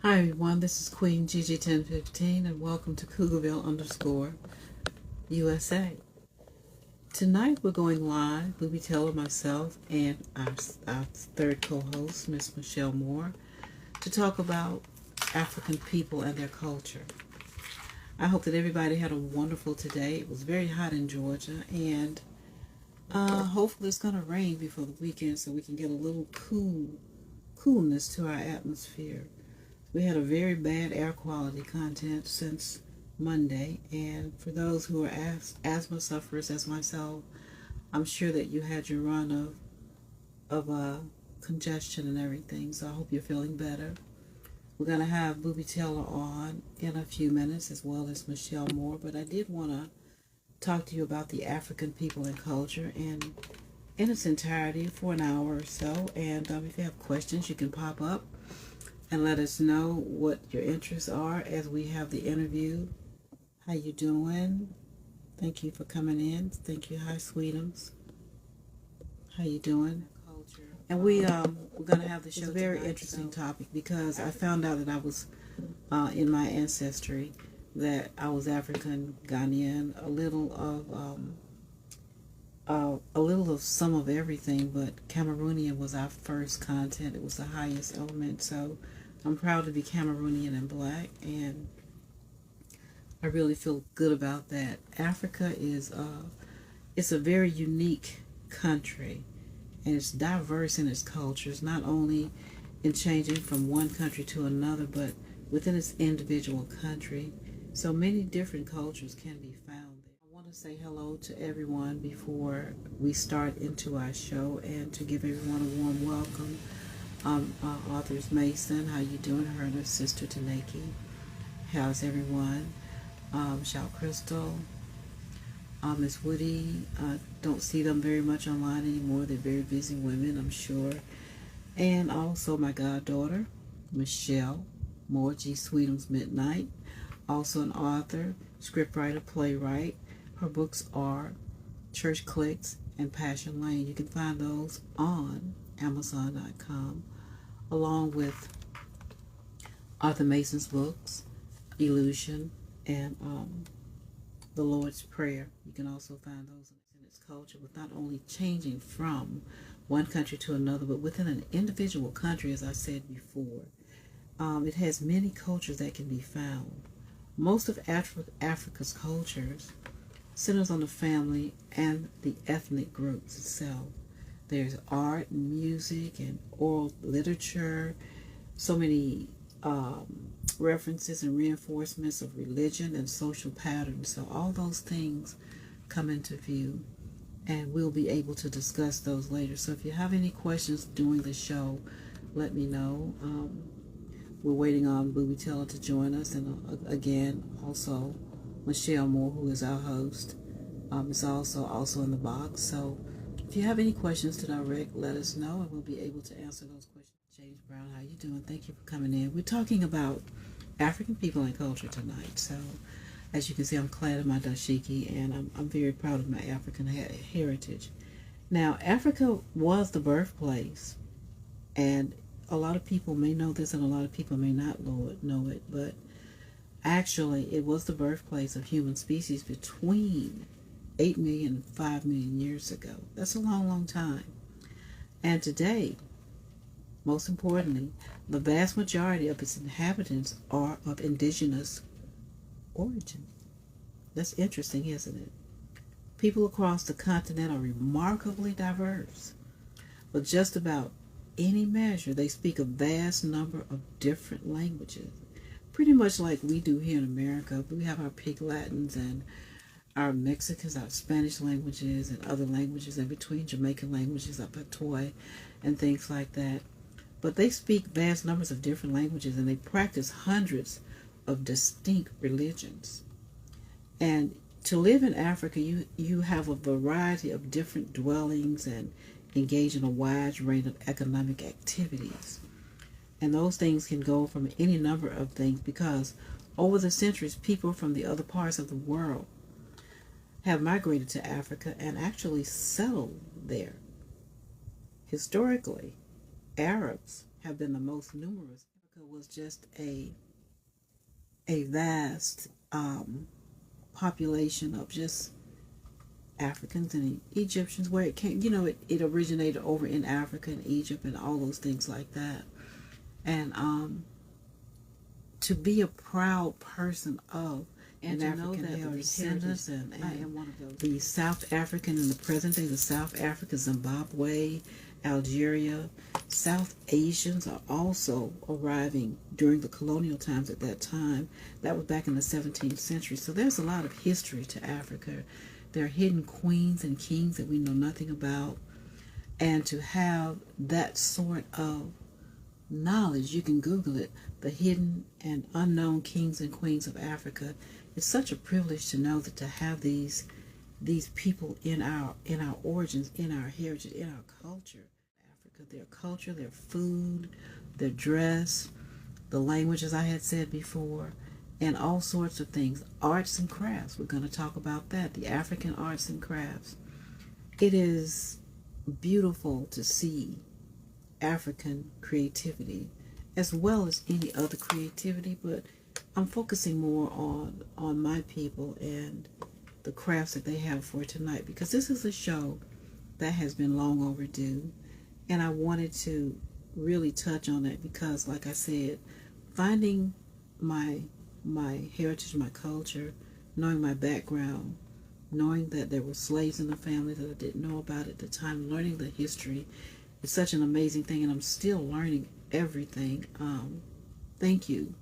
Hi everyone, this is Queen Gigi1015 and welcome to Cougarville_USA. Tonight we're going live, Booby Taylor, myself, and our third co-host, Miss Michelle Moore, to talk about African people and their culture. I hope that everybody had a wonderful day. It was very hot in Georgia, and hopefully it's going to rain before the weekend so we can get a little coolness to our atmosphere. We had a very bad air quality content since Monday, and for those who are asthma sufferers as myself, I'm sure that you had your run of congestion and everything, so I hope you're feeling better. We're going to have Booby Taylor on in a few minutes, as well as Michelle Moore, but I did want to talk to you about the African people and culture and in its entirety for an hour or so, and if you have questions, you can pop up and let us know what your interests are as we have the interview. How you doing? Thank you for coming in. Thank you. Hi, Sweetums. How you doing? And we're gonna have the show. It's a very interesting topic because I found out that I was in my ancestry that I was African Ghanaian, a little of some of everything, but Cameroonian was our first content. It was the highest element, so I'm proud to be Cameroonian and black, and I really feel good about that. Africa is it's a very unique country, and it's diverse in its cultures, not only in changing from one country to another, but within its individual country. So many different cultures can be found there. I want to say hello to everyone before we start into our show, and to give everyone a warm welcome. Authors Mason, how you doing? Her and her sister Tanaki. How's everyone? Michelle Crystal, Miss Woody. Don't see them very much online anymore. They're very busy women, I'm sure. And also my goddaughter, Michelle Moore, G. Sweetums Midnight. Also an author, scriptwriter, playwright. Her books are Church Clicks and Passion Lane. You can find those on Amazon.com, along with Arthur Mason's books, Illusion, and The Lord's Prayer. You can also find those in its culture, with not only changing from one country to another, but within an individual country, as I said before. It has many cultures that can be found. Most of Africa's cultures centers on the family and the ethnic groups itself. There's art, music, and oral literature, so many references and reinforcements of religion and social patterns. So all those things come into view, and we'll be able to discuss those later. So if you have any questions during the show, let me know. We're waiting on Booby Taylor to join us, and again, also Michelle Moore, who is our host, is also in the box. So if you have any questions to direct, let us know, and we'll be able to answer those questions. James Brown, how you doing? Thank you for coming in. We're talking about African people and culture tonight. So as you can see, I'm clad in my dashiki, and I'm very proud of my African heritage. Now, Africa was the birthplace, and a lot of people may know this and a lot of people may not know it, but actually it was the birthplace of human species between 8 million and 5 million years ago. That's a long, long time. And today, most importantly, the vast majority of its inhabitants are of indigenous origin. That's interesting, isn't it? People across the continent are remarkably diverse. With just about any measure, they speak a vast number of different languages. Pretty much like we do here in America. We have our Pig Latins and our Mexicans, our Spanish languages, and other languages in between, Jamaican languages, our Patois, and things like that. But they speak vast numbers of different languages, and they practice hundreds of distinct religions. And to live in Africa, you have a variety of different dwellings and engage in a wide range of economic activities. And those things can go from any number of things, because over the centuries, people from the other parts of the world have migrated to Africa and actually settled there. Historically, Arabs have been the most numerous Africa was just a vast population of just Africans and Egyptians, where it came, it originated over in Africa and Egypt and all those things like that. And to be a proud person of and to know that they are descendants, and I am one of those. The South African in the present day, the South Africa, Zimbabwe, Algeria, South Asians are also arriving during the colonial times at that time. That was back in the 17th century. So there's a lot of history to Africa. There are hidden queens and kings that we know nothing about. And to have that sort of knowledge, you can Google it, the hidden and unknown kings and queens of Africa. It's such a privilege to know that to have these people in our origins, in our heritage, in our culture. Africa, their culture, their food, their dress, the language, as I had said before, and all sorts of things. Arts and crafts, we're going to talk about that, the African arts and crafts. It is beautiful to see African creativity as well as any other creativity, but I'm focusing more on my people and the crafts that they have for tonight, because this is a show that has been long overdue, and I wanted to really touch on it because, like I said, finding my heritage, my culture, knowing my background, knowing that there were slaves in the family that I didn't know about at the time, learning the history, it's such an amazing thing, and I'm still learning everything. Thank you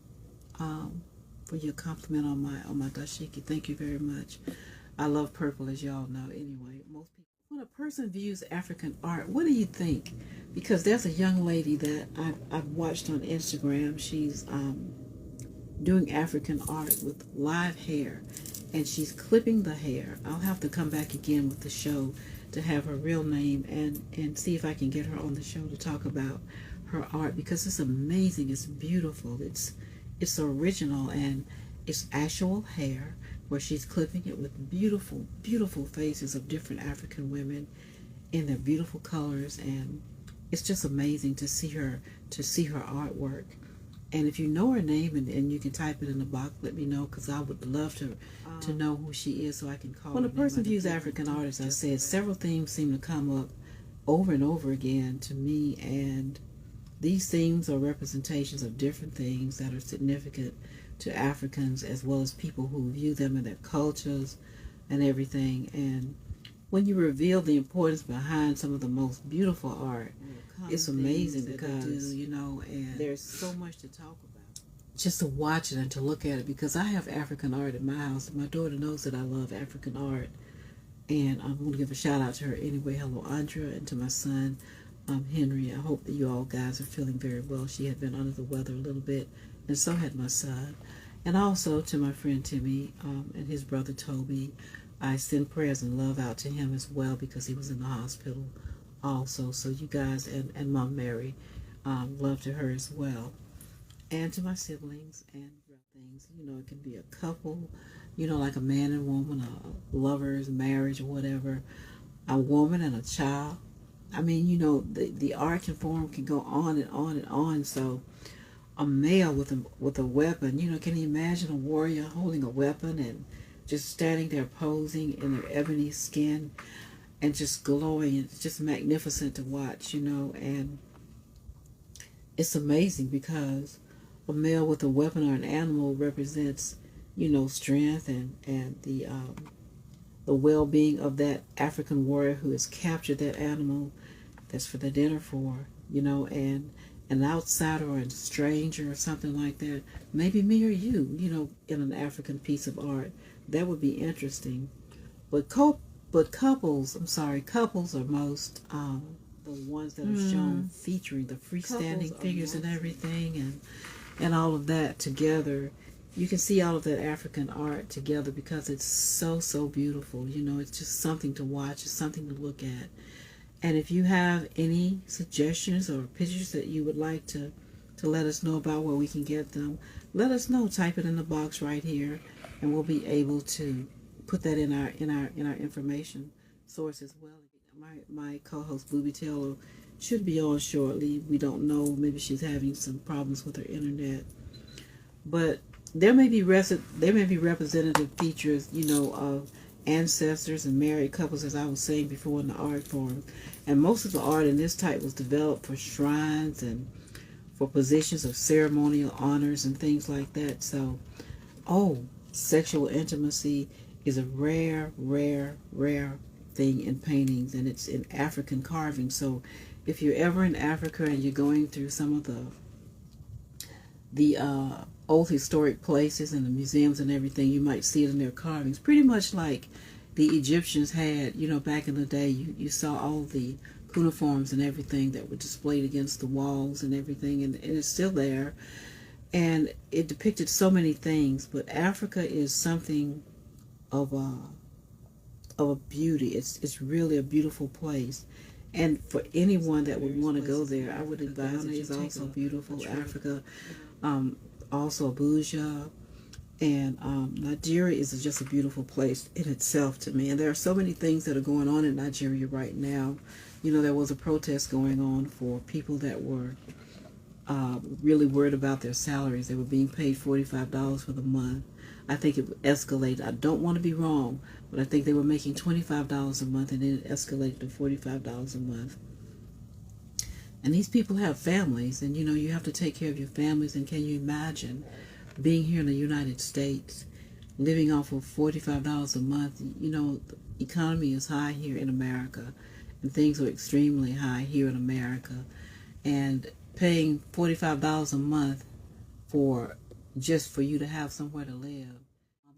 for your compliment on my dashiki. Thank you very much. I love purple, as y'all know. Anyway, most people, when a person views African art, what do you think? Because there's a young lady that I've watched on Instagram. She's doing African art with live hair, and she's clipping the hair. I'll have to come back again with the show to have her real name and see if I can get her on the show to talk about her art, because it's amazing. It's beautiful. It's original, and it's actual hair where she's clipping it with beautiful, beautiful faces of different African women in their beautiful colors, and it's just amazing to see her artwork. And if you know her name and you can type it in the box, let me know, because I would love to know who she is so I can call her. When a person views African art, as I said, several themes seem to come up over and over again to me, and these themes are representations of different things that are significant to Africans, as well as people who view them in their cultures and everything. And when you reveal the importance behind some of the most beautiful art, it's amazing because, and there's so much to talk about. Just to watch it and to look at it, because I have African art in my house. My daughter knows that I love African art, and I'm going to give a shout out to her anyway. Hello, Andrea, and to my son, Henry. I hope that you all guys are feeling very well. She had been under the weather a little bit, and so had my son. And also to my friend Timmy and his brother Toby. I send prayers and love out to him as well, because he was in the hospital also. So you guys, and Mom Mary, love to her as well. And to my siblings and things. It can be a couple, like a man and woman, a lover's marriage or whatever, a woman and a child. I mean, the art can go on and on and on. So a male with a weapon, can you imagine a warrior holding a weapon and just standing there posing in their ebony skin and just glowing? It's just magnificent to watch, and it's amazing because a male with a weapon or an animal represents, strength and the well-being of that African warrior who has captured that animal that's for the dinner for, and an outsider or a stranger or something like that, maybe me or you, in an African piece of art, that would be interesting. But couples are most the ones that are shown featuring the freestanding figures and everything, and all of that together. You can see all of that African art together because it's so beautiful. It's just something to watch. It's something to look at. And if you have any suggestions or pictures that you would like to let us know about where we can get them, let us know. Type it in the box right here, and we'll be able to put that in our information source as well. My co-host Booby Taylor, should be on shortly. We don't know. Maybe she's having some problems with her internet. But there may be representative features, of ancestors and married couples, as I was saying before in the art form. And most of the art in this type was developed for shrines and for positions of ceremonial honors and things like that. So, sexual intimacy is a rare, rare, rare thing in paintings, and it's in African carving. So, if you're ever in Africa and you're going through some of the old historic places and the museums and everything, you might see it in their carvings. Pretty much like the Egyptians had, back in the day. You saw all the cuneiforms and everything that were displayed against the walls and everything, and it's still there. And it depicted so many things. But Africa is something of a beauty. It's really a beautiful place. And for anyone that would want to go there, I would advise Ghana is also beautiful. Africa, also Abuja, and Nigeria is just a beautiful place in itself to me. And there are so many things that are going on in Nigeria right now. There was a protest going on for people that were really worried about their salaries. They were being paid $45 for the month. I think it escalated. I don't want to be wrong, but I think they were making $25 a month, and then it escalated to $45 a month. And these people have families, and you have to take care of your families. And can you imagine being here in the United States, living off of $45 a month? The economy is high here in America, and things are extremely high here in America. And paying $45 a month just for you to have somewhere to live.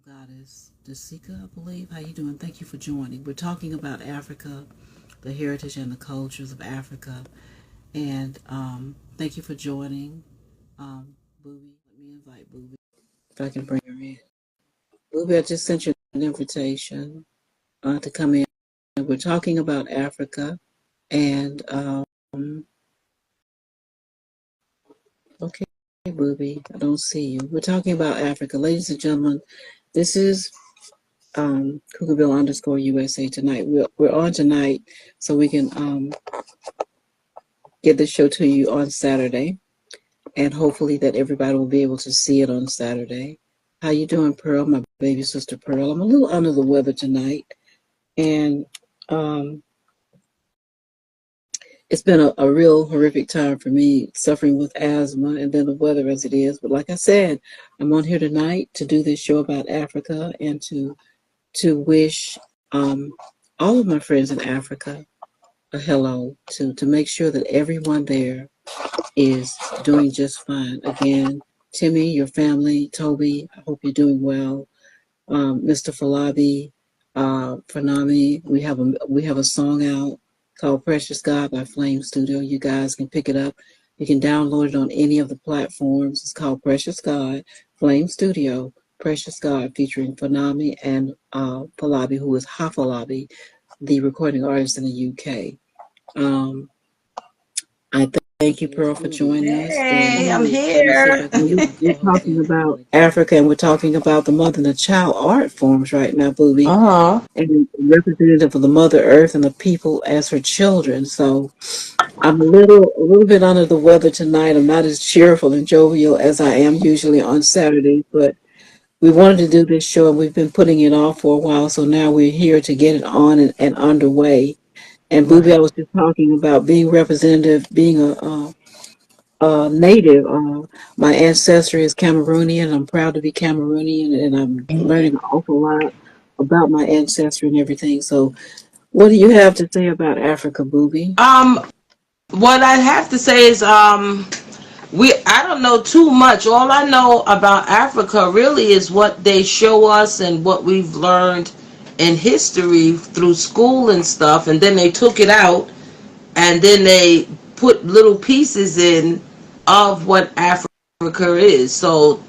Goddess Desika, I believe. How you doing? Thank you for joining. We're talking about Africa, the heritage and the cultures of Africa. And thank you for joining. Booby, let me invite Booby. If I can bring her in. Booby, I just sent you an invitation to come in. We're talking about Africa. And okay, Booby, I don't see you. We're talking about Africa. Ladies and gentlemen, this is Cougarville_USA tonight. We're on tonight so we can get the show to you on Saturday, and hopefully that everybody will be able to see it on Saturday. How you doing, Pearl? My baby sister Pearl. I'm a little under the weather tonight, and it's been a real horrific time for me, suffering with asthma and then the weather as it is. But like I said, I'm on here tonight to do this show about Africa and to wish all of my friends in Africa a hello, to make sure that everyone there is doing just fine. Again, Timmy, your family, Toby, I hope you're doing well. Mr. Falabi, Fanami, we have a song out called Precious God by Flame Studio. You guys can pick it up. You can download it on any of the platforms. It's called Precious God, Flame Studio, Precious God, featuring Fanami and Falabi, who is Hafalabi, the recording artist in the UK. I thank you, Pearl, for joining us. Hey, I'm here. We're talking about Africa, and we're talking about the mother and the child art forms right now, Booby. And representative of the Mother Earth and the people as her children. So I'm a little bit under the weather tonight. I'm not as cheerful and jovial as I am usually on Saturdays, but we wanted to do this show, and we've been putting it off for a while. So now we're here to get it on and underway. And Booby, I was just talking about being representative, being a native. My ancestry is Cameroonian. I'm proud to be Cameroonian, and I'm learning an awful lot about my ancestry and everything. So, what do you have to say about Africa, Booby? What I have to say is, I don't know too much. All I know about Africa really is what they show us and what we've learned in history through school and stuff. And then they took it out, and then they put little pieces in of what Africa is. So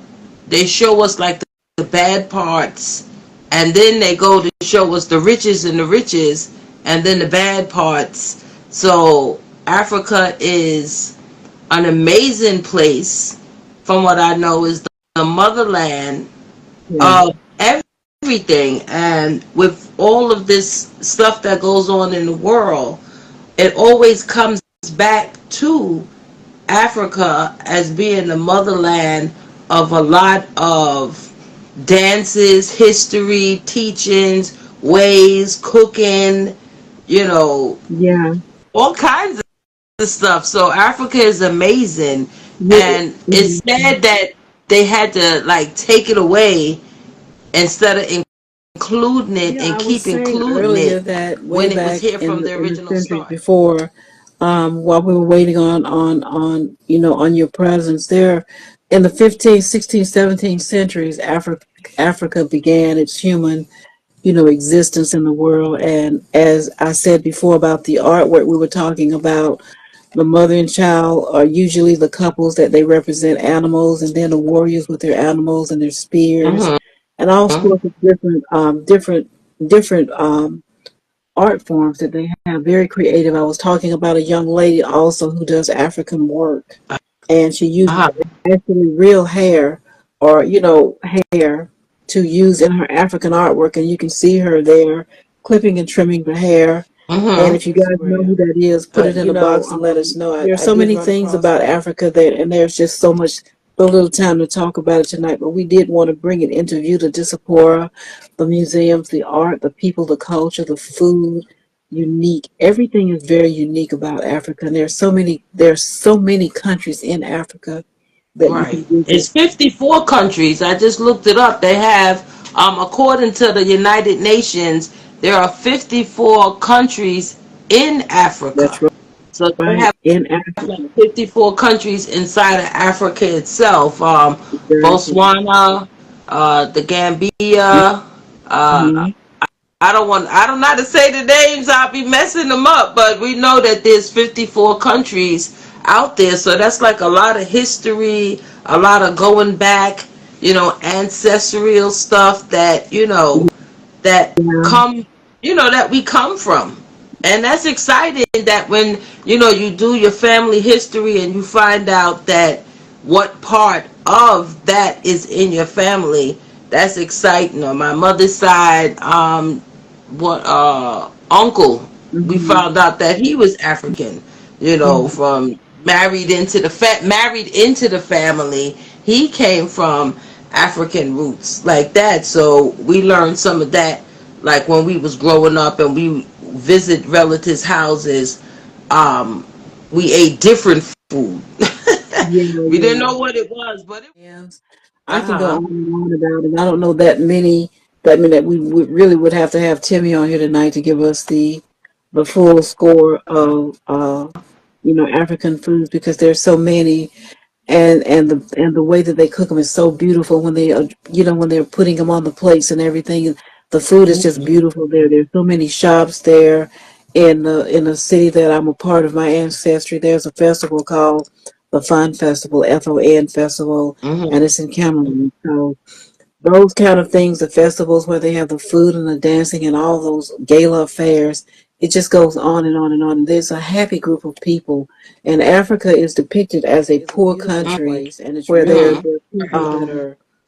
they show us like the bad parts, and then they go to show us the riches and the riches, and then the bad parts. So Africa is an amazing place. From what I know, is the motherland of everything. And with all of this stuff that goes on in the world, it always comes back to Africa as being the motherland of a lot of dances, history, teachings, ways, cooking, you know, Yeah. all kinds of stuff. So Africa is amazing, Yeah. and it's sad that they had to like take it away instead of including it Yeah, and I was keep saying including earlier it that way when it was back here from the in the original centuries start. before, while we were waiting on on your presence there, in the 15th, 16th, 17th centuries, Africa began its human existence in the world. And as I said before about the artwork, we were talking about the mother and child are usually the couples that they represent animals, and then the warriors with their animals and their spears, Hmm. and all sorts of different art forms that they have. Very creative. I was talking about a young lady also who does African work, and she uses Uh-huh. actually real hair or hair to use in her African artwork, and you can see her there clipping and trimming the hair. And Hmm. if you guys know who that is, put it in the box and let us know. There are so many things about Africa that, and there's just so little time to talk about it tonight. But we did want to bring it into view: the diaspora, the museums, the art, the people, the culture, the food. Unique. Everything is very unique about Africa, and there's so many countries in Africa that you Right. can visit. It's 54 countries. I just looked it up. They have, according to the United Nations, there are 54 countries in That's Africa. So they right have in like Africa. 54 countries inside of Africa itself. Exactly. Botswana, the Gambia. Uh, Hmm. I don't know how to say the names. I'll be messing them up, but we know that there's 54 countries out there. So that's like a lot of history, a lot of going back, ancestral stuff that, that Yeah. come, that we come from. And that's exciting that when, you do your family history and you find out that what part of that is in your family, that's exciting. On my mother's side, what uncle, we Hmm. found out that he was African, Hmm. from married into the family. He came from African roots like that. So we learned some of that, like when we was growing up and we visit relatives' houses. Um, we ate different food. Yeah, We didn't yeah. know what it was, but it. Yes. I Uh can go huh. on and on about it. I don't know that many. That mean that we would really would have to have Timmy on here tonight to give us the full score of African foods, because there's so many. And the way that they cook them is so beautiful when they when they're putting them on the plates and everything. The food is just beautiful there. There's so many shops there in the city that I'm a part of. My ancestry, there's a festival called the Fun Festival, FON Festival, and Hmm. it's in Cameroon. So those kind of things, the festivals where they have the food and the dancing and all those gala affairs, it just goes on and on and on. There's a happy group of people, and Africa is depicted as a poor country where Hmm.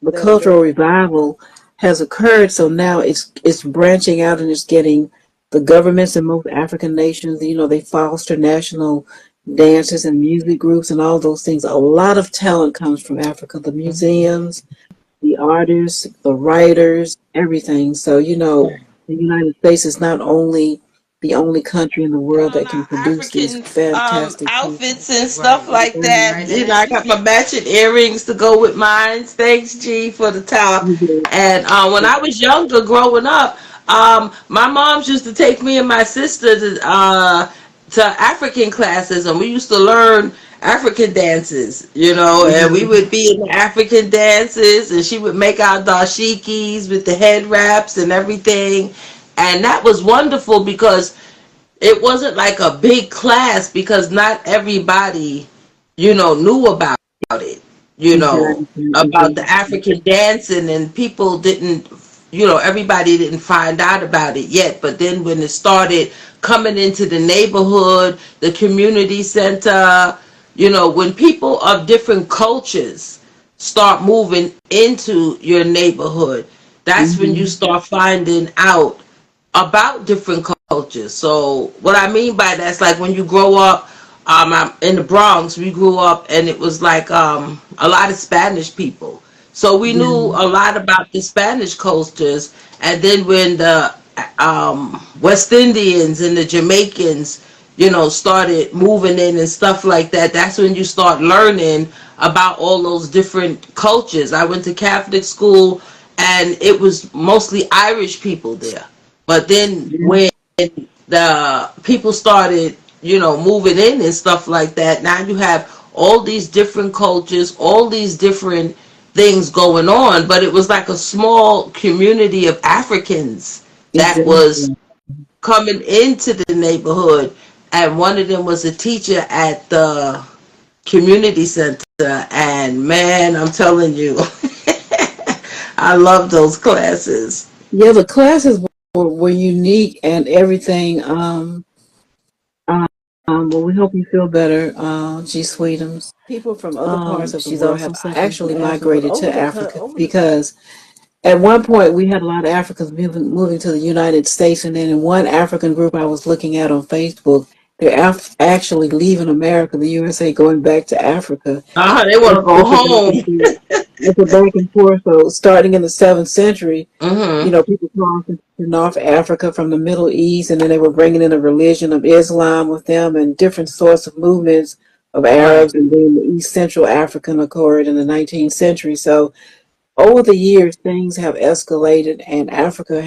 the cultural revival has occurred. So now it's branching out, and it's getting the governments in most African nations. They foster national dances and music groups and all those things. A lot of talent comes from Africa. The museums, the artists, the writers, everything. So, the United States is not only the only country in the world that can Our produce these African fantastic people. outfits and stuff like that. Mhm. I got my matching earrings to go with mine. Thanks, G, for the top. And when I was younger, growing up, my moms used to take me and my sister to African classes, and we used to learn African dances, and we would be in the African dances, and she would make our dashikis with the head wraps and everything. And that was wonderful because it wasn't like a big class, because not everybody, knew about it, Exactly, about the exactly. African dancing, and people didn't, everybody didn't find out about it yet. But then when it started coming into the neighborhood, the community center, when people of different cultures start moving into your neighborhood, that's when you Hmm. start finding out about different cultures. So what I mean by that's like when you grow up, I'm in the Bronx. We grew up, and it was like a lot of Spanish people. So we knew Yeah, a lot about the Spanish cultures. And then when the West Indians and the Jamaicans, started moving in and stuff like that, that's when you start learning about all those different cultures. I went to Catholic school, and it was mostly Irish people there. But then yeah, when the people started, moving in and stuff like that, now you have all these different cultures, all these different things going on. But it was like a small community of Africans that was exactly. coming into the neighborhood, and one of them was a teacher at the community center. And man, I'm telling you, I love those classes. Yeah, the classes were unique and everything. Well, we hope you feel better, G. Sweetums. People from other parts of the world have actually migrated to Africa because at one point we had a lot of Africans moving to the United States, and then in one African group I was looking at on Facebook, they're actually leaving America, the USA, going back to Africa. They want to go It's a back and home. forth. It's a back and forth. So starting in the 7th century, Hmm. people crossed into North Africa from the Middle East, and then they were bringing in a religion of Islam with them, and different sorts of movements of Right. Arabs, and then the East Central African occurred in the 19th century. So over the years, things have escalated, and Africa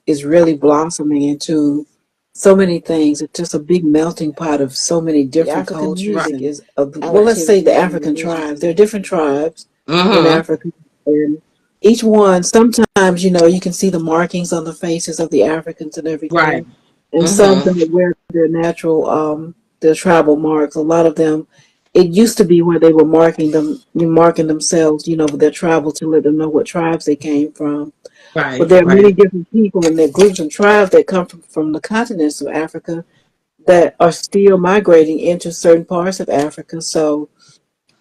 is really blossoming into so many things. It's just a big melting pot of so many different cultures. Right. Music is well, let's say the African tribes. There are different tribes in Hmm. Africa, and each one, sometimes, you can see the markings on the faces of the Africans and Right. everything, and some Hmm. don't wear their natural their tribal marks. A lot of them, it used to be where they were marking themselves, with their tribal, to let them know what tribes they came from. But Right. there are many Right. different people and their groups and tribes that come from the continents of Africa that are still migrating into certain parts of Africa. So,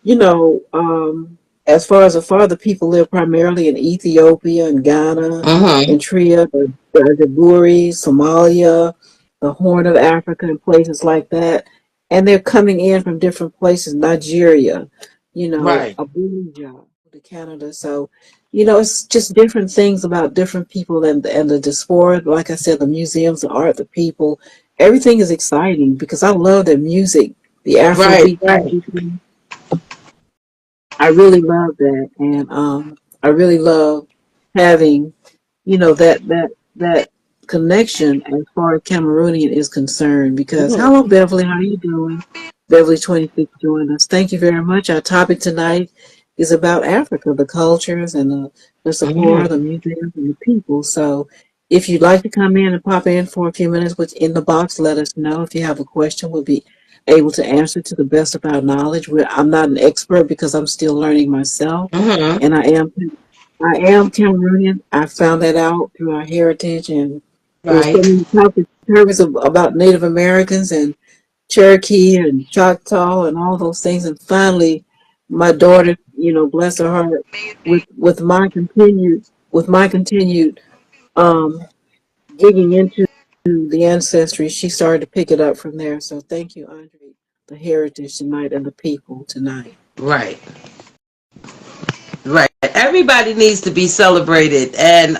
you know, um, as far as the farther people live primarily in Ethiopia and Ghana, Hmm. Eritrea, the Buri, Somalia, the Horn of Africa, and places like that. And they're coming in from different places, Nigeria, Right. Abuja, to Canada. So, it's just different things about different people and the diaspora. Like I said, the museums, the art, the people, everything is exciting because I love their music, the Right. Afrobeat Right. music. I really love that, and I really love having that connection as far as Cameroonian is concerned. Because Hmm. hello, Beverly, how are you doing? Beverly 26 joined us. Thank you very much. Our topic tonight is about Africa, the cultures and the support, the Hmm. museums, and the people. So, if you'd like to come in and pop in for a few minutes, which in the box, let us know. If you have a question, we'll be able to answer to the best of our knowledge. I'm not an expert because I'm still learning myself, Hmm. and I am Cameroonian. I found that out through our heritage, and there was so Right. many topics about Native Americans and Cherokee and Choctaw and all those things. And finally, my daughter, bless her heart, with my continued um, digging into the ancestry, she started to pick it up from there. So thank you, Andre, the heritage tonight and the people tonight. Right. Right. Everybody needs to be celebrated, and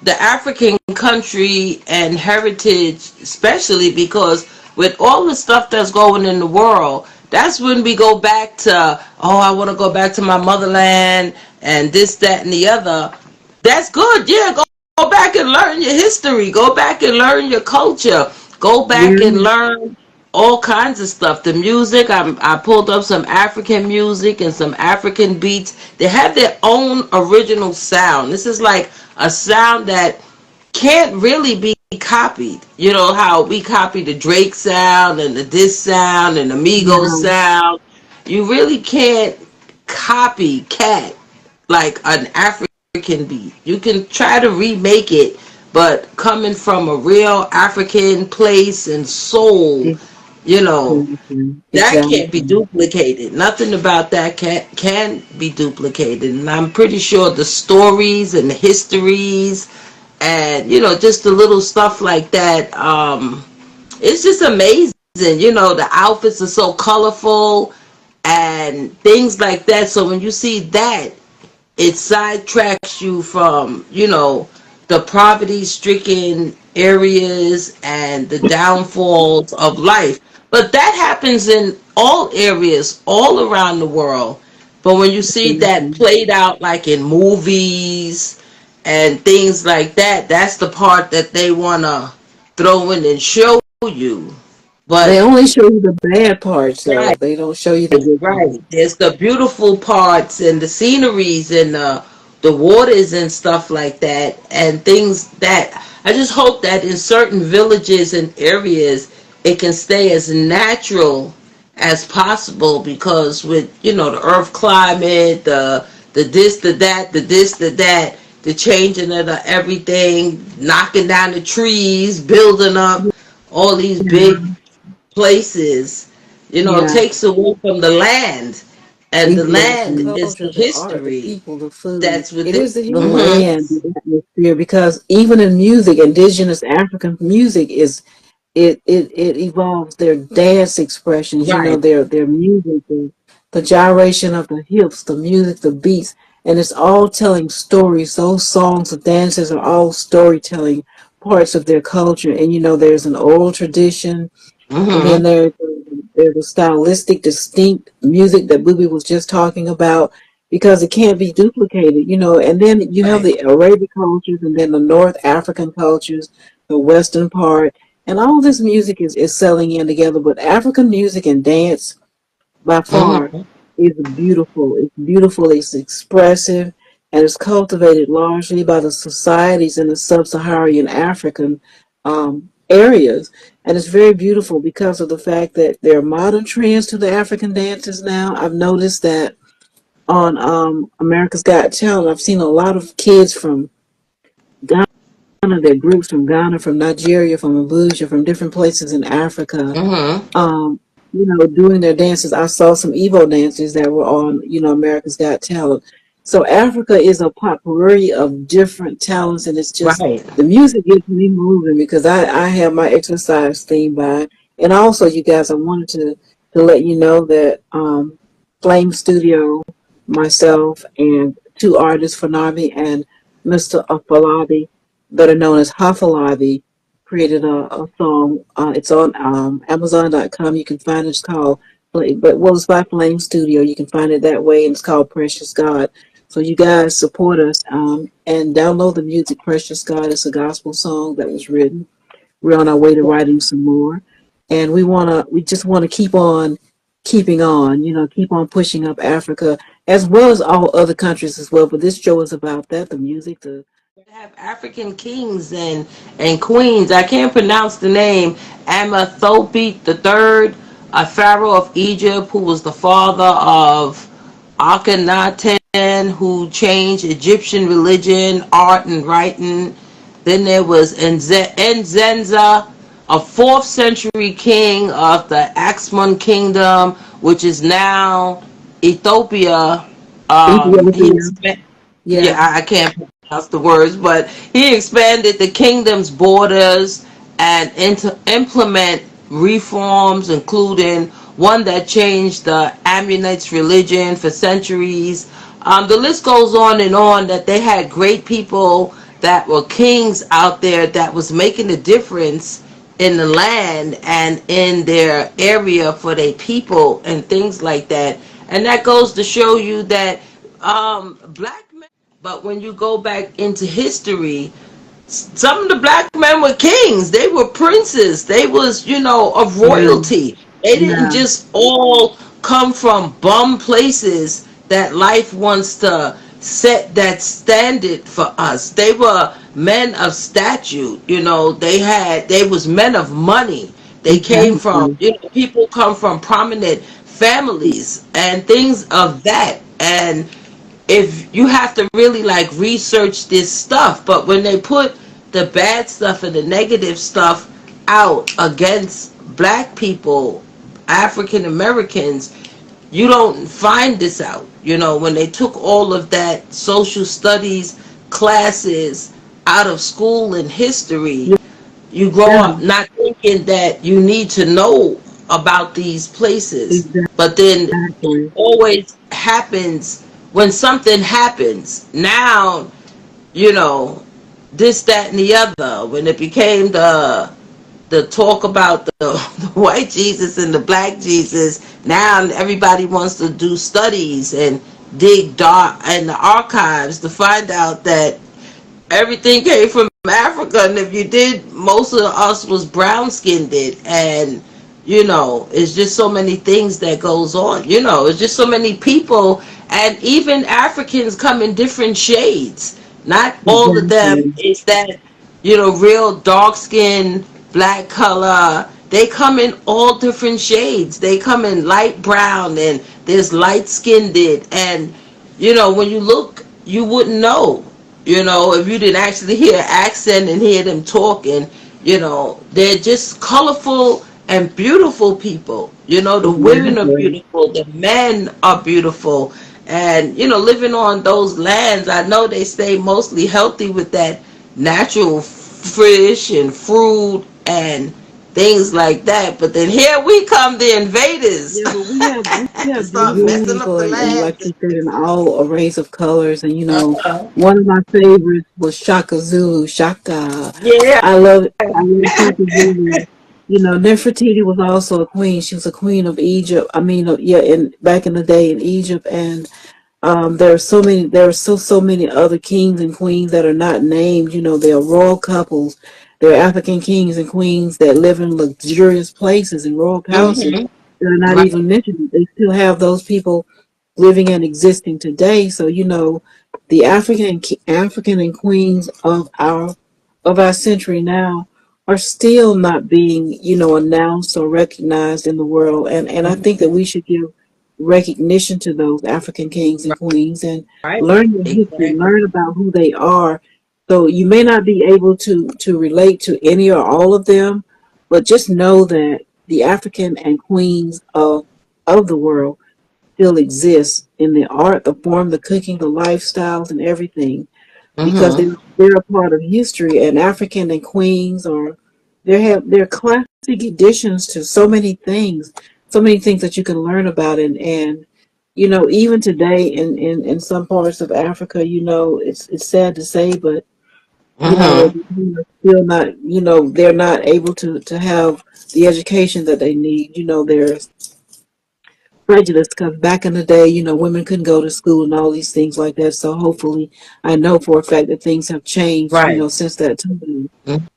the African country and heritage, especially because with all the stuff that's going in the world, that's when we go back to, oh, I want to go back to my motherland and this, that, and the other. That's good. Yeah, go back and learn your history. Go back and learn your culture. Go back and Yeah, learn all kinds of stuff. The music, I pulled up some African music and some African beats. They have their own original sound. This is like a sound that can't really be copied. You know how we copy the Drake sound and the this sound and the Migos yeah, sound. You really can't copy cat like an African beat. You can try to remake it, but coming from a real African place and soul, exactly, that can't be exactly. duplicated. Nothing about that can be duplicated. And I'm pretty sure the stories and the histories and just the little stuff like that, it's just amazing. and the outfits are so colorful and things like that. So when you see that, it sidetracks you from the poverty stricken areas and the downfalls of life. But that happens in all areas all around the world. But when you see that Mhm. played out like in movies and things like that, that's the part that they want to throw in and show you. They But only show you the bad parts, though. right, They don't show you the good right. parts. There's the beautiful parts and the sceneries and the waters and stuff like that, and things that I just hope that in certain villages and areas it can stay as natural as possible, because with the earth climate, the this, the that, the this, the that, the changing of the everything, knocking down the trees, building up all these big Yeah, places, yeah, takes away from the land. And the land exactly. is the Culture, the art, the history people, the food. that's It within. is the Hmm. land, the atmosphere, because even in music, indigenous African music is it evolves their dance expressions, Right. their music, the gyration of the hips, the music, the beats, and it's all telling stories. Those songs, the dances are all storytelling parts of their culture. And there's an oral tradition, and then Hmm. there's a stylistic, distinct music that Booby was just talking about, because it can't be duplicated. And then you have Right. the Arabic cultures, and then the North African cultures, the Western part, and all this music is selling in together. But African music and dance, by far, Hmm. is beautiful. It's beautiful, it's expressive, and it's cultivated largely by the societies in the sub-Saharan African areas. And it's very beautiful because of the fact that there are modern trends to the African dances now. I've noticed that on America's Got Talent, I've seen a lot of kids from Ghana, their groups from Ghana, from Nigeria, from Abuja, from different places in Africa, Hmm. um, doing their dances. I saw some Evo dancers that were on, America's Got Talent. So Africa is a potpourri of different talents, and it's just Right. the music gets me moving because I have my exercise theme by. And also, you guys, I wanted to let you know that Flame Studio, myself, and two artists, Fanabi and Mr. Afalabi, that are known as Hafalabi, created a song. It's on Amazon.com. You can find it. It's called, it's by Flame Studio. You can find it that way, and it's called Precious God. So you guys support us and download the music. Precious God. It's a gospel song that was written. We're on our way to writing some more, and we just wanna keep on keeping on. Keep on pushing up Africa as well as all other countries as well. But this show is about that. The music, the Have African kings and queens. I can't pronounce the name. Amethope the third, a pharaoh of Egypt, who was the father of Akhenaten, who changed Egyptian religion, art, and writing. Then there was Nzenza, a fourth century king of the Axumene kingdom, which is now Ethiopia. He Ethiopia. yeah, Yeah. I can't pronounce the words, but he expanded the kingdom's borders and implement reforms, including one that changed the Ammonites' religion for centuries. The list goes on and on. That they had great people that were kings out there that was making a difference in the land and in their area for their people and things like that. And that goes to show you that black men. But when you go back into history, some of the black men were kings. They were princes. They was, of Yeah. royalty. They didn't Yeah. just all come from bum places that life wants to set that standard for us. They were men of statute. They was men of money. They came from, Exactly. people come from prominent families and things of that. And if you have to really like research this stuff, but when they put the bad stuff and the negative stuff out against black people, African Americans, you don't find this out. When they took all of that social studies classes out of school and history, you grow Yeah. up not thinking that you need to know about these places, but then it Exactly. always happens when something happens. Now, you know, this, that, and the other. When it became the talk about the white Jesus and the black Jesus, now everybody wants to do studies and dig dark in the archives to find out that everything came from Africa, and if you did, most of us was brown skinned, and it's just so many things that goes on. It's just so many people, and even Africans come in different shades. Not all of them Exactly. is that real dark skin, black color. They come in all different shades. They come in light brown, and there's light skinned, and when you look, you wouldn't know. If you didn't actually hear accent and hear them talking, they're just colorful and beautiful people. The women are Exactly. beautiful, the men are beautiful. And, living on those lands, I know they stay mostly healthy with that natural fish and fruit and things like that. But then here we come, the invaders, Yeah, but we have start beautiful messing up people the and land. like you said, in all arrays of colors. And Uh-huh. one of my favorites was Shaka Zulu. Shaka. Yeah. I love Shaka Zulu. Nefertiti was also a queen. She was a queen of Egypt. I mean, yeah, in back in the day in Egypt, and there are so many other kings and queens that are not named. They are royal couples. They're African kings and queens that live in luxurious places and royal palaces Hmm. that are not Right. even mentioned. They still have those people living and existing today. So the African and queens of our century now are still not being announced or recognized in the world. And I think that we should give recognition to those African kings and queens and Right. learn their history, Exactly. learn about who they are. So you may not be able to relate to any or all of them, but just know that the African and queens of the world still exists in the art, the form, the cooking, the lifestyles, and everything because Hmm. they're a part of history. And African and Queens are they're classic additions to so many things that you can learn about. And even today in some parts of Africa, it's sad to say, but Hmm. they're still not they're not able to have the education that they need. There's prejudice because back in the day, women couldn't go to school and all these things like that. So hopefully, I know for a fact that things have changed, Right. since that time.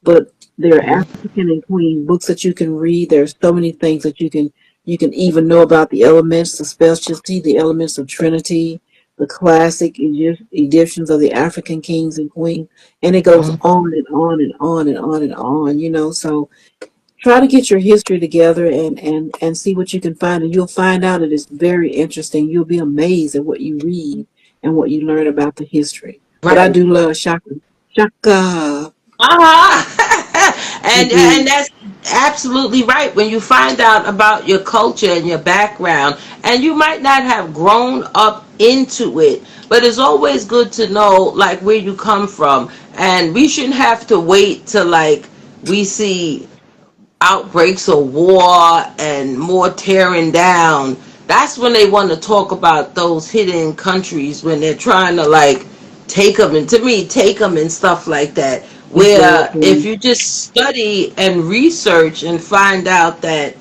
But there are African and Queen books that you can read. There's so many things that you can even know about the elements, the specialty, the elements of Trinity, the classic Egyptians of the African kings and queens, and it goes Hmm. on and on and on and on and on. So try to get your history together and see what you can find, and you'll find out it is very interesting. You'll be amazed at what you read and what you learn about the history. But I Right. do love Shaka. Shaka. Uh-huh. I and do. that's absolutely right. When you find out about your culture and your background, and you might not have grown up into it, but it's always good to know like where you come from. And we shouldn't have to wait till like we see outbreaks of war and more tearing down. That's when they want to talk about those hidden countries, when they're trying to like take them, and to me take them and stuff like that, where if Exactly. you just study and research and find out that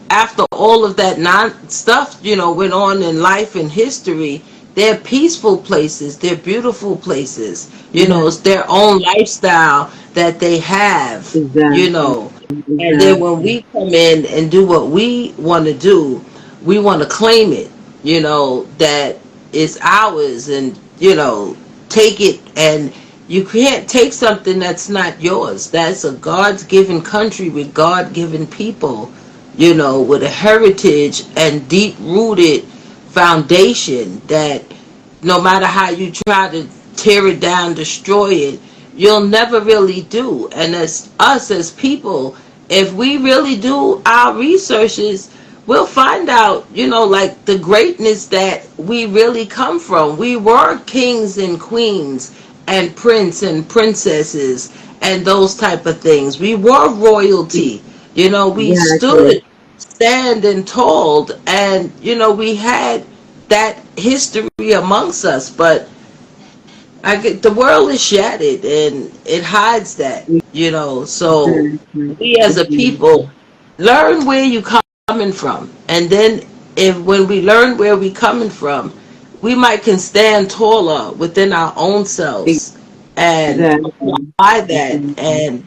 after all of that non stuff went on in life and history, they're peaceful places, they're beautiful places. Yeah, It's their own lifestyle that they have. you exactly. know and then when Exactly. we come in and do what we want to do, we want to claim it, that it's ours, and, take it. And you can't take something that's not yours. That's a God's given country with God given people, with a heritage and deep rooted foundation that no matter how you try to tear it down, destroy it, you'll never really do. And as us as people, if we really do our researches, we'll find out, like the greatness that we really come from. We were kings and queens and prince and princesses, and those type of things. We were royalty. We Exactly. stood, standing tall, and we had that history amongst us. But the world is shattered, and it hides that. So Exactly. we as a Mhm. people learn where you coming from, and then if when we learn where we coming from, we might can stand taller within our own selves and Exactly. apply that, Exactly. and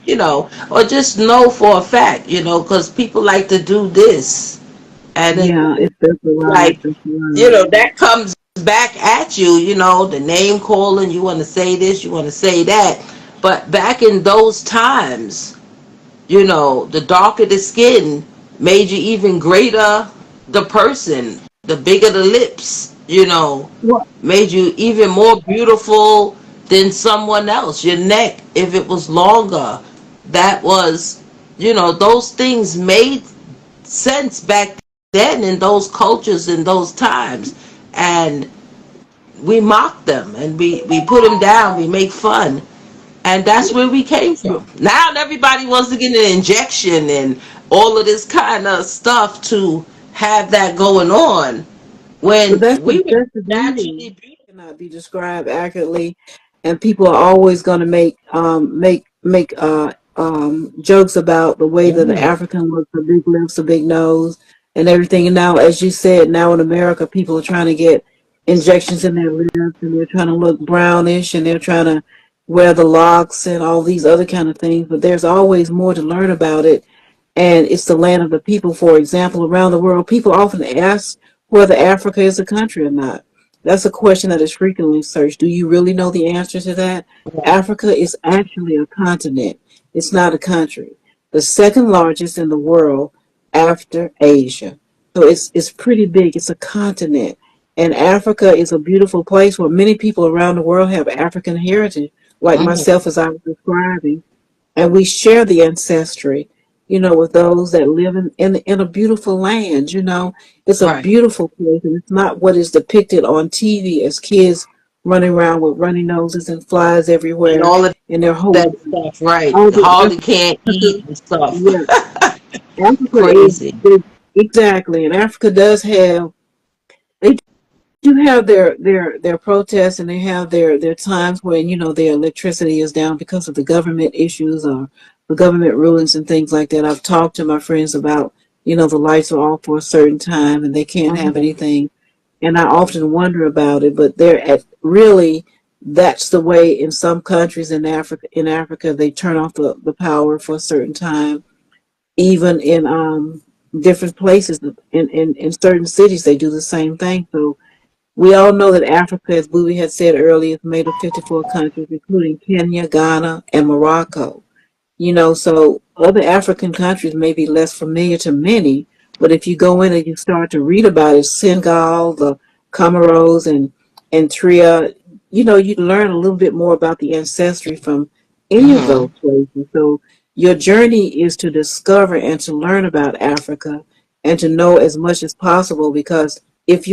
or just know for a fact, because people like to do this, and it's Yeah, it's that's a lot. like, That's a lot. that comes back at you, the name calling, you want to say this, you want to say that. But back in those times, the darker the skin made you even greater the person, the bigger the lips, Well, made you even more beautiful than someone else. Your neck, if it was longer, that was, those things made sense back then in those cultures in those times. And we mock them, and we put them down, we make fun, and that's where we came from. Now everybody wants to get an injection and all of this kind of stuff to have that going on but when that's we were the beauty. naturally beautiful. Cannot be described accurately, and people are always going to make jokes about the way that the Mhm. African looks, the big lips, the big nose, and everything. And now, as you said, now in America, people are trying to get injections in their lips, and they're trying to look brownish, and they're trying to wear the locks and all these other kind of things. But there's always more to learn about it, and it's the land of the people. For example, around the world, people often ask whether Africa is a country or not. That's a question that is frequently searched. Do you really know the answer to that? Africa is actually a continent. It's not a country. The second largest in the world after Asia. So it's pretty big. It's a continent. And Africa is a beautiful place where many people around the world have African heritage, like Mhm. myself, as I was describing, and we share the ancestry, with those that live in a beautiful land. It's a Right. beautiful place, and it's not what is depicted on TV as kids running around with runny noses and flies And everywhere, all of and they're that holding stuff, right? all the Hardly can't eat Africa. and stuff. Yeah, Africa is Crazy. exactly, and Africa does have. They do have their protests, and they have their times when their electricity is down because of the government issues or the government rulings and things like that. I've talked to my friends about the lights are off for a certain time and they can't have Mhm. anything, and I often wonder about it. But they're at really that's the way in some countries in Africa. In Africa, they turn off the power for a certain time. Even in different places in certain cities, they do the same thing. So we all know that Africa, as Booby had said earlier, is made of 54 countries, including Kenya, Ghana, and Morocco. So other African countries may be less familiar to many, but if you go in and you start to read about it, Senegal, the Comoros, and Tria, you learn a little bit more about the ancestry from any of those Mhm. places. So your journey is to discover and to learn about Africa and to know as much as possible, because if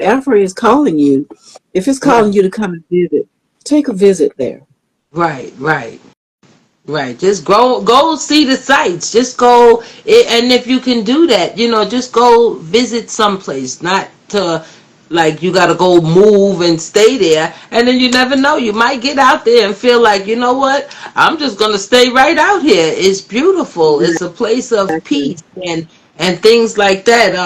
Africa is calling you, if it's calling Right. you to come and visit, take a visit there. Right. Right. Right. Just go see the sights. Just go, and if you can do that, just go visit someplace. Not to like you got to go move and stay there, and then you never know. You might get out there and feel like, you know what? I'm just gonna stay right out here. It's beautiful. It's a place of Exactly. peace and things like that.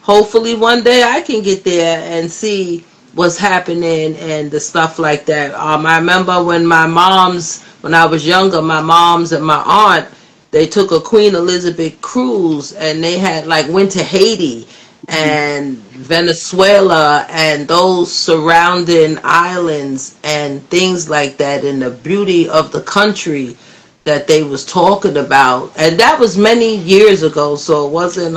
Hopefully one day I can get there and see what's happening and the stuff like that. I remember when I was younger, my mom's and my aunt, they took a Queen Elizabeth cruise, and they had like went to Haiti and Venezuela and those surrounding islands and things like that, and the beauty of the country that they was talking about. And that was many years ago, so it wasn't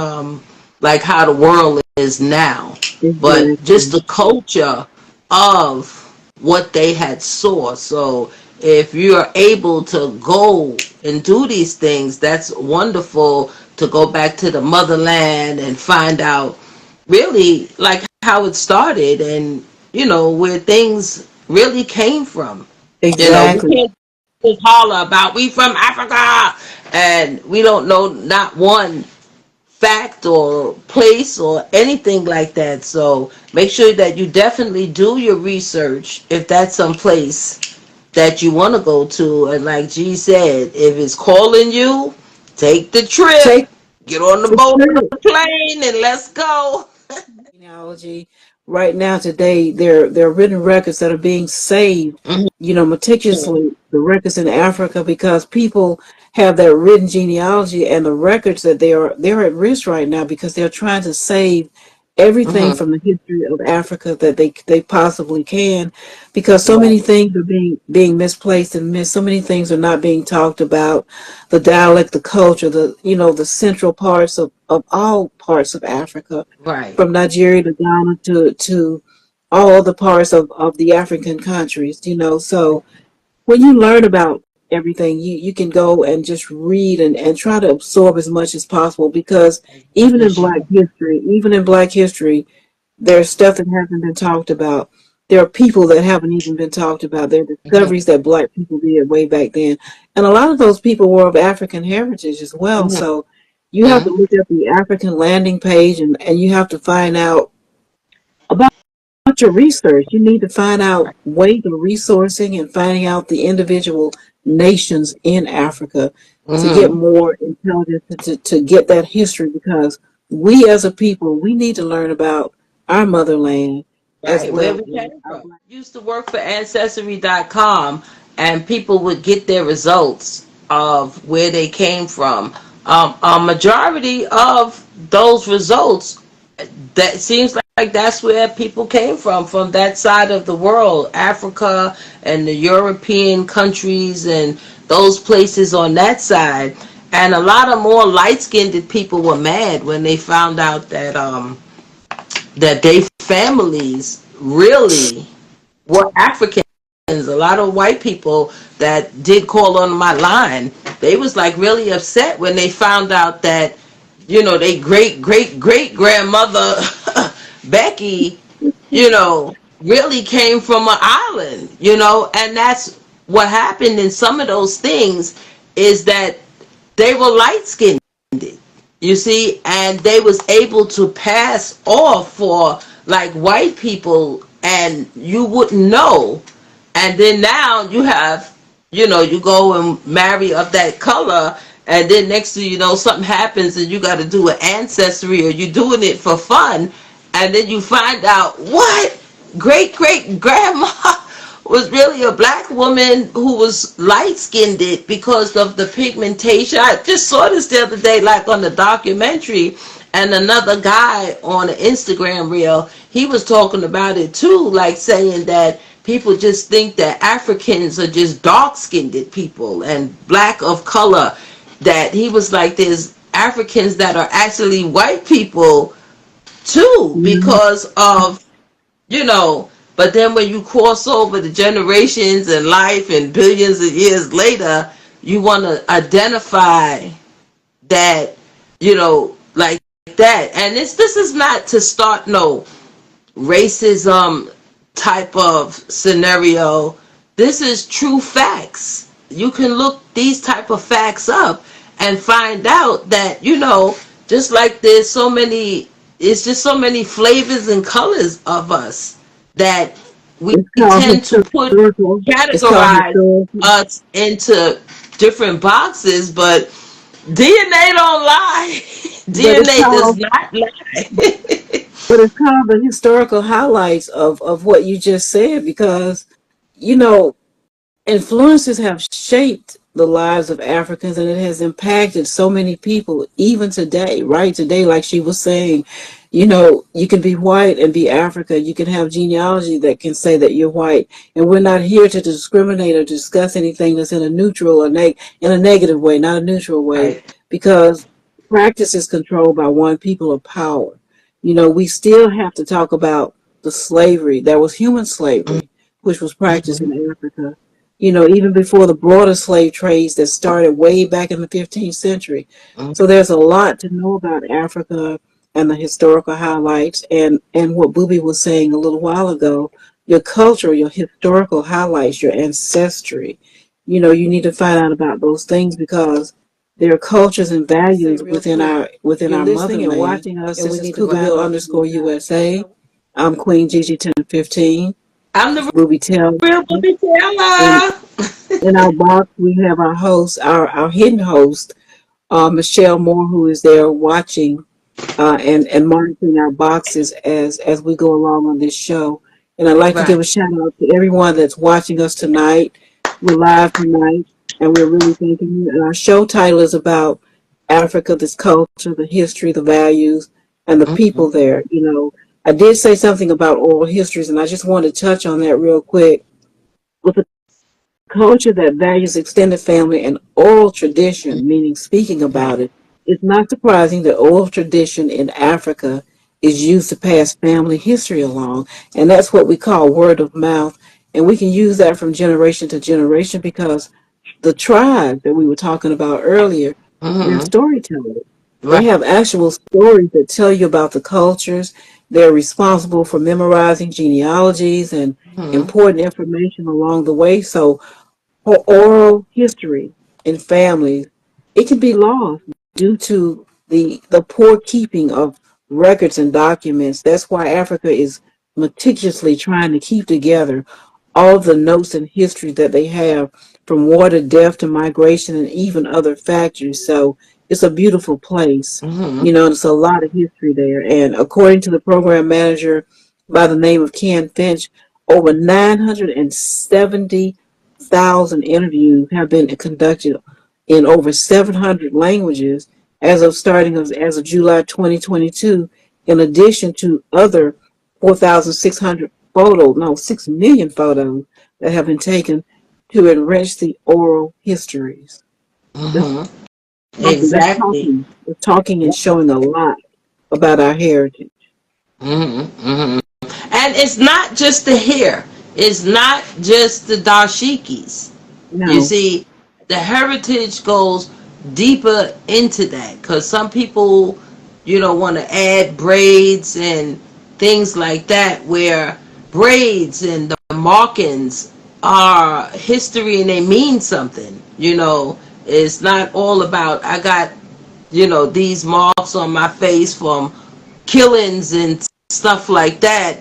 like how the world is now, but just Exactly. the culture of what they had saw. So if you are able to go and do these things, that's wonderful, to go back to the motherland and find out really like how it started, and where things really came from. We Exactly. can't. just holler about we from Africa, and we don't know not one fact or place or anything like that. So make sure that you definitely do your research if that's some place that you want to go to. And like G said, if it's calling you, take the trip, Take get on the the boat or trip. the plane, and let's go. Genealogy. Right now, today, there are written records that are being saved, Mhm. meticulously, the records in Africa, because people have that written genealogy and the records that they're at risk right now because they're trying to save everything Mhm. from the history of Africa that they possibly can, because so Right. many things are being misplaced and missed. So many things are not being talked about. The dialect, the culture, the central parts of all parts of Africa, Right. from Nigeria to Ghana to all other parts of the African countries. So when you learn about everything, you can go and just read and try to absorb as much as possible, because As much even in as you Black can. history, there's stuff that hasn't been talked about. There are people that haven't even been talked about. There are Mhm. discoveries that Black people did way back then. And a lot of those people were of African heritage as well. Mhm. So you have to Mhm. look at the African landing page, and you have to find out about your research. You need to find out Right. ways of resourcing and finding out the individual nations in Africa to get Mhm. more intelligence, to get that history, because we as a people, we need to learn about our motherland as Right, where well we as came our from. Black. Used to work for Ancestry.com, and people would get their results of where they came from. A majority of those results, that seems like that's where people came from that side of the world, Africa and the European countries and those places on that side. And a lot of more light-skinned people were mad when they found out that they families really were Africans. A lot of white people that did call on my line, they was like really upset when they found out that, they great grandmother Becky, really came from an island, and that's what happened in some of those things, is that they were light skinned, you see, and they was able to pass off for like white people, and you wouldn't know. And then now you have, you go and marry of that color, and then next thing you know, something happens and you got to do an ancestry, or you're doing it for fun, and then you find out what great grandma was really a black woman who was light skinned because of the pigmentation. I just saw this the other day, like on the documentary, and another guy on an Instagram reel, he was talking about it too, like saying that people just think that Africans are just dark skinned people and black of color. That he was like, there's Africans that are actually white people too, Mhm. because of, you know, but then when you cross over the generations and life and billions of years later, you want to identify that, like that. And this is not to start no racism type of scenario. This is true facts. You can look these type of facts up and find out that, just like there's so many, it's just so many flavors and colors of us that we It's called tend to put, historical. It's called categorize historical. us into different boxes, but DNA don't lie. But it's DNA does called not lie. but it's called the historical highlights of what you just said, because you know influences have shaped the lives of Africans, and it has impacted so many people, even today, right? Today, like she was saying, you can be white and be Africa. You can have genealogy that can say that you're white. And we're not here to discriminate or discuss anything that's in a neutral or in a negative way, not a neutral way, Right. because practice is controlled by one people of power. We still have to talk about the slavery. That was human slavery, which was practiced Mhm. in Africa, even before the broader slave trades that started way back in the 15th century. Mhm. So there's a lot to know about Africa and the historical highlights, and what Booby was saying a little while ago, your culture, your historical highlights, your ancestry. you need to find out about those things because there are cultures and values within our listening and motherland, watching us. and we This is need to Cougarville Cougarville _USA. I'm Queen Gigi 1015. I'm the Booby Taylor. real Bobby In Taylor. in our box we have our host, our hidden host, Michelle Moore, who is there watching and monitoring our boxes as we go along on this show. And I'd like to give Right. a shout out to everyone that's watching us tonight. We're live tonight, and we're really thanking you. And our show title is about Africa, this culture, the history, the values, and the Mm-hmm. people there. I did say something about oral histories, and I just want to touch on that real quick. With a culture that values extended family and oral tradition, meaning speaking Right. about it, it's not surprising that oral tradition in Africa is used to pass family history along. And that's what we call word of mouth. And we can use that from generation to generation because the tribe that we were talking about earlier, they're Mm-hmm. storytellers. They Right. have actual stories that tell you about the cultures. They're responsible for memorizing genealogies and Mm-hmm. important information along the way. So for oral history in families, it can be lost due to the poor keeping of records and documents. That's why Africa is meticulously trying to keep together all the notes and history that they have from war to death to migration and even other factors. So it's a beautiful place. Mm-hmm. There's a lot of history there. And according to the program manager by the name of Ken Finch, over 970,000 interviews have been conducted in over 700 languages as of July 2022, in addition to other 4,600 no, 6 million photos that have been taken to enrich the oral histories. That's Mm-hmm. talking, that's Exactly. talking, that's talking and showing a lot about our heritage. Mm-hmm. Mm-hmm. And it's not just the hair. It's not just the dashikis. You No, see, the heritage goes deeper into that because some people, want to add braids and things like that, where braids and the markings are history and they mean something. It's not all about I got these marks on my face from killings and stuff like that.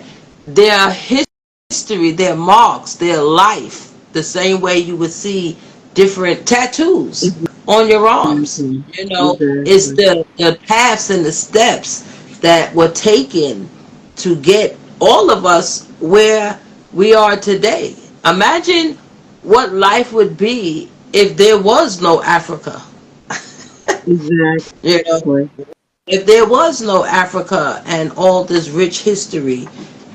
Their history, their marks, their life, the same way you would see different tattoos on your arms. exactly, It's exactly, the paths and the steps that were taken to get all of us where we are today. Imagine what life would be if there was no Africa. you know, exactly. if there was no Africa and all this rich history,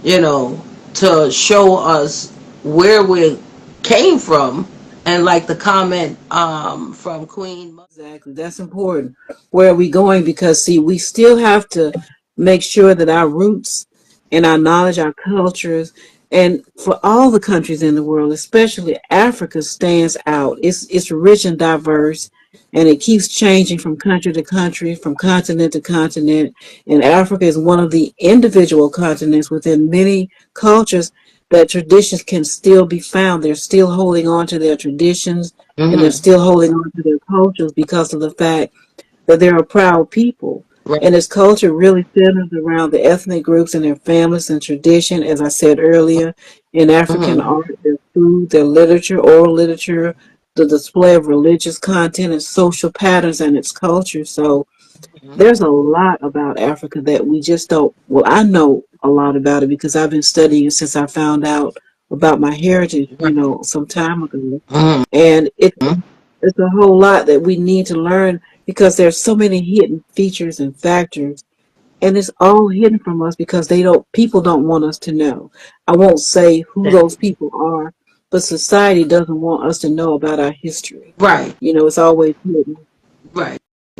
you know, to show us where we came from, and like the comment from Queen. Exactly. That's important. Where are we going? Because, see, we still have to make sure that our roots and our knowledge, our cultures, and for all the countries in the world, especially Africa, stands out. It's rich and diverse, and it keeps changing from country to country, from continent to continent. And Africa is one of the individual continents within many cultures that traditions can still be found. They're still holding on to their traditions and they're Mm-hmm. still holding on to their cultures because of the fact that they're a proud people. Right. And this culture really centers around the ethnic groups and their families and tradition, as I said earlier, in African Mm-hmm. art, their food, their literature, oral literature, the display of religious content and social patterns and its culture. So there's a lot about Africa that we just don't, well, I know a lot about it because I've been studying it since I found out about my heritage, Right. some time ago. Mm-hmm. And it's a whole lot that we need to learn because there's so many hidden features and factors, and it's all hidden from us because people don't want us to know. I won't say who those people are, but society doesn't want us to know about our history. Right. It's always hidden. Right.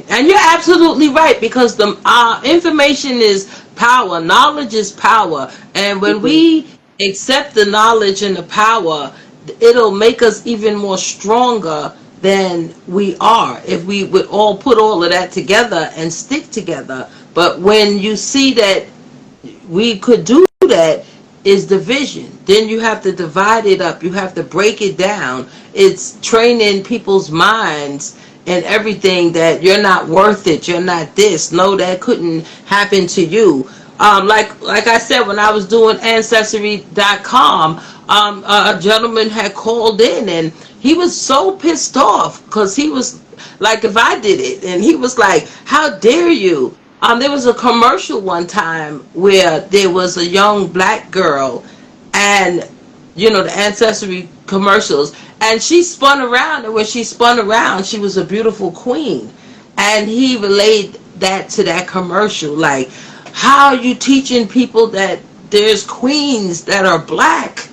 And you're absolutely right because the information is power. Knowledge is power. And when Mhm. we accept the knowledge and the power, it'll make us even more stronger than we are if we would all put all of that together and stick together. But when you see that we could do that, is division. Then you have to divide it up. You have to break it down. It's training people's minds and everything that you're not worth it. You're not this. No, that couldn't happen to you. Like I said, when I was doing Ancestry.com, a gentleman had called in and he was so pissed off because he was like, if I did it, and he was like, how dare you? There was a commercial one time where there was a young black girl, and the Ancestry commercials, and she spun around, and when she spun around, she was a beautiful queen, and he relayed that to that commercial, like, how are you teaching people that there's queens that are black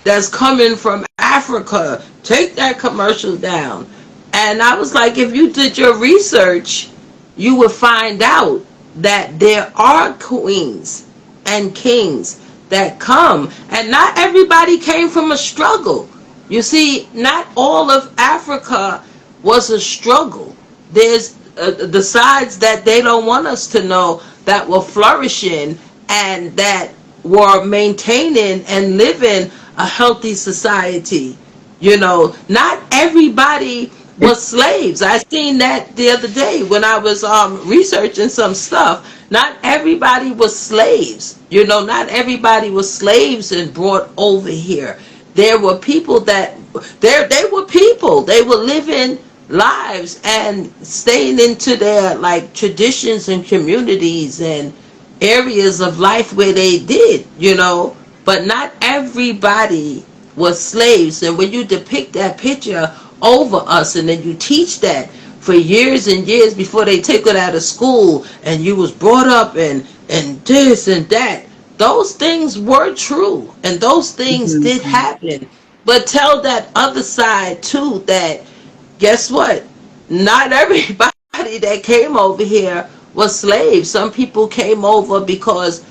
that's coming from Africa? Take that commercial down. And I was like, if you did your research, you would find out that there are queens and kings that come, and not everybody came from a struggle. You see, not all of Africa was a struggle. There's the sides that they don't want us to know that were flourishing and that were maintaining and living a healthy society. Not everybody was slaves. I seen that the other day when I was researching some stuff. Not everybody was slaves. Not everybody was slaves and brought over here. There were people that they were people. They were living lives and staying into their like traditions and communities and areas of life where they did, but not everybody was slaves. And when you depict that picture over us and then you teach that for years and years before they take it out of school, and you was brought up and this and that, those things were true and those things did happen. But tell that other side too that guess what, not everybody that came over here was slaves. Some people came over because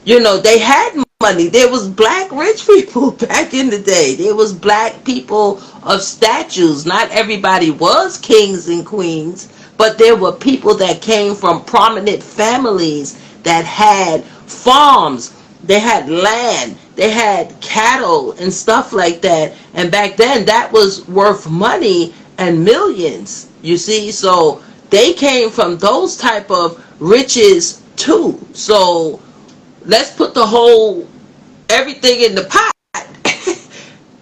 they had money. There was black rich people back in the day. There was black people of statues. Not everybody was kings and queens, but there were people that came from prominent families that had farms. They had land. They had cattle and stuff like that. And back then that was worth money and millions, you see. So they came from those type of riches too. So let's put the whole everything in the pot.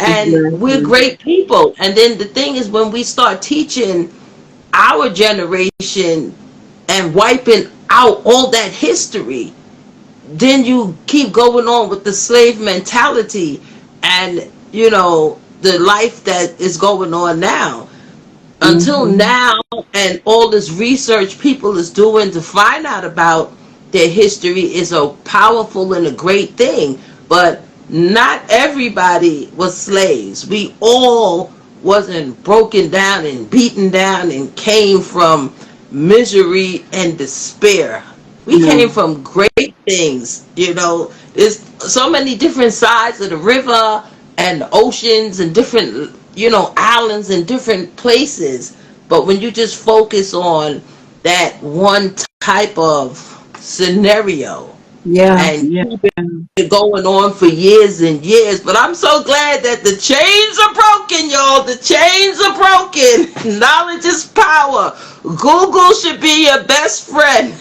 And we're great people. And then the thing is, when we start teaching our generation and wiping out all that history, then you keep going on with the slave mentality and the life that is going on now. Until now, and all this research people is doing to find out about their history is a powerful and a great thing. But not everybody was slaves. We all wasn't broken down and beaten down and came from misery and despair. We came from great things. There's so many different sides of the river and the oceans and different islands and different places. But when you just focus on that one type of scenario, keep it going on for years and years. But I'm so glad that the chains are broken, y'all. The chains are broken. Knowledge is power. Google should be your best friend.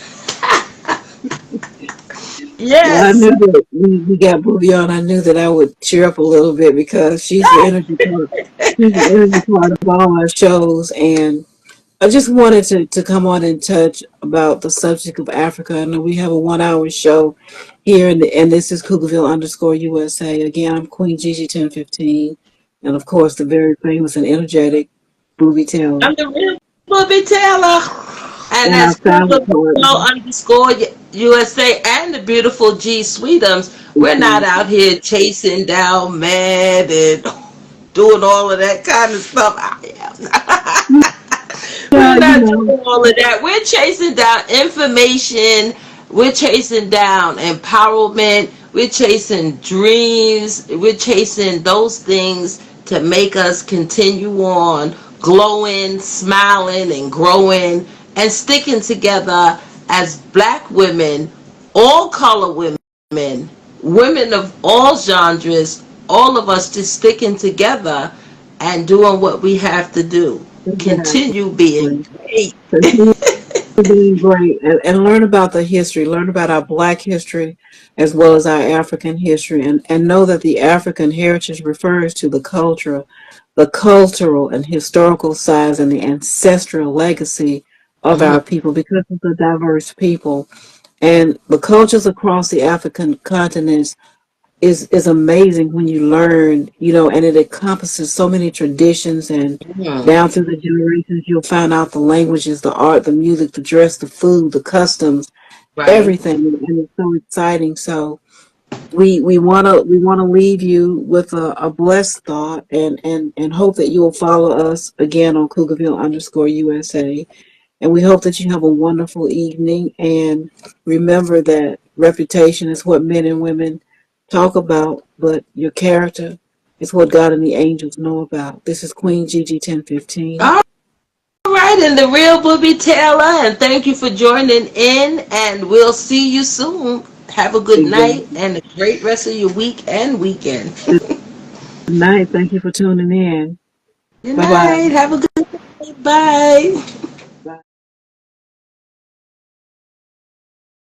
Yes. Well, I knew that we got Booby on. I knew that I would cheer up a little bit because she's the energy part. She's the energy part of all our shows, and I just wanted to come on and touch about the subject of Africa. I know we have a 1 hour show here, and this is Cougarville_USA. Again, I'm Queen Gigi 1015, and of course the very famous and energetic Booby Taylor. I'm the real Booby Taylor. And that's Cougarville_USA and the beautiful G Sweetums. We're not out here chasing down mad and doing all of that kind of stuff. We're not doing all of that. We're chasing down information. We're chasing down empowerment. We're chasing dreams. We're chasing those things to make us continue on glowing, smiling, and growing, and sticking together as black women, all color women, women of all genres, all of us just sticking together and doing what we have to do. Continue being Exactly. great. Continue being great and learn about the history, learn about our Black history as well as our African history, and know that the African heritage refers to the cultural and historical sides and the ancestral legacy of our people because of the diverse people. And the cultures across the African continent is amazing when you learn, and it encompasses so many traditions, and Mhm. down through the generations you'll find out the languages, the art, the music, the dress, the food, the customs, Right. everything, and it's so exciting. So we wanna leave you with a blessed thought, and hope that you will follow us again on Cougarville_USA. And we hope that you have a wonderful evening. And remember that reputation is what men and women talk about, but your character is what God and the angels know about. This is Queen Gigi 1015. All right, and the real Booby Taylor, and thank you for joining in, and we'll see you soon. Have a good night Exactly. and a great rest of your week and weekend. Good night. Thank you for tuning in. Good Bye bye. night. Have a good night. Bye.